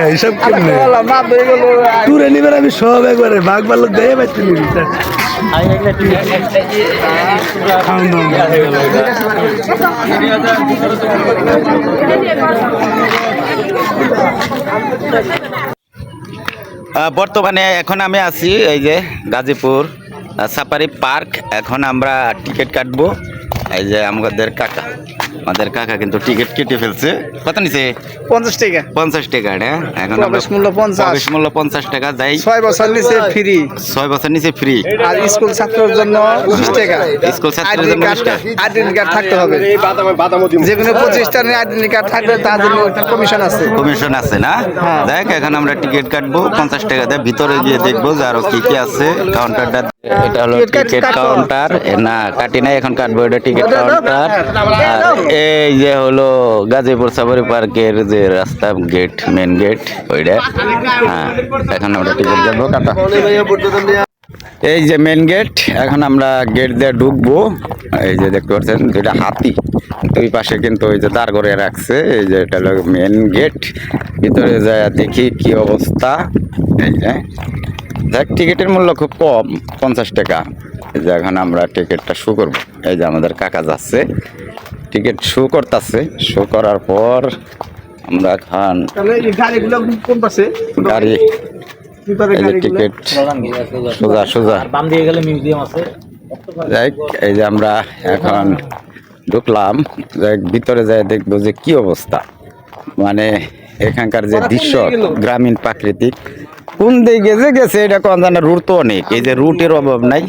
এইসব কেমনে টুরে নিবেন আমি সব একবারে বাঘ বালক দেয় পাইতে নিবি বর্তমানে এখন আমি আছি এই যে গাজীপুর সাফারি পার্ক। এখন আমরা টিকিট কাটবো। এই যে আমাদের কাকা কিন্তু টিকিট কেটে ফেলছে। কত নিছে? 50 টাকা। 50 টাকা। হ্যাঁ, এখন প্রবেশ মূল্য 50। প্রবেশ মূল্য 50 টাকা। যাই 6 বছর নিচে ফ্রি। 6 বছর নিচে ফ্রি। আর স্কুল ছাত্রদের জন্য 20 টাকা। স্কুল ছাত্রদের জন্য 20 টাকা। আইডেন্টি কার্ড থাকতে হবে। যে কোনো প্রতিষ্ঠানে আইডেন্টি কার্ড থাকলে তার জন্য একটা কমিশন আছে। কমিশন আছে না? দেখ, এখন আমরা টিকিট কাটবো 50 টাকা দিয়ে। ভিতরে গিয়ে দেখবো যে আরো কি কি আছে। কাউন্টারটা এটা হলো টিকিট কাউন্টার। না কাটি নাই, এখন কাটবো। এটা টিকিট কাউন্টার। আর এই যে হলো গাজীপুর সাফারি পার্কের যে রাস্তা গেট, মেন গেট ওইটা। হ্যাঁ, এখন আমরা টিকিট কাটবো। কাটা এই যে মেন গেট। এখন আমরা গেট দিয়ে ঢুকবো। এই যে দেখতে পাচ্ছেন দুইটা হাতি, দুই পাশে কিন্তু ওই যে দাঁড় করে রাখছে। এই যে এটা হলো মেন গেট। ভিতরে যায় দেখি কি অবস্থা। এই যে দেখ, টিকিটের মূল্য খুব কম, 50 টাকা। এই যে এখন আমরা টিকিটটা শো করবো। এই যে আমাদের কাকা যাচ্ছে, টিকিট শো করতেছে। শো করার পর আমরা এখন গাড়ি এই যে টিকিট সোজা সোজা যাই। এই যে আমরা এখন ঢুকলাম। ভিতরে যাই দেখবো যে কি অবস্থা। মানে এখানকার যে দৃশ্য, গ্রামীণ প্রাকৃতিক কোন দিকে যে গেছে এটা কোন জানে। রুট তো অনেক, এই যে রুটের অভাব নাই,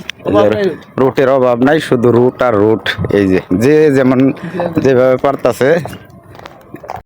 রুটের অভাব নাই, শুধু রুট আর রুট। এই যে যেমন যেভাবে পারতাছে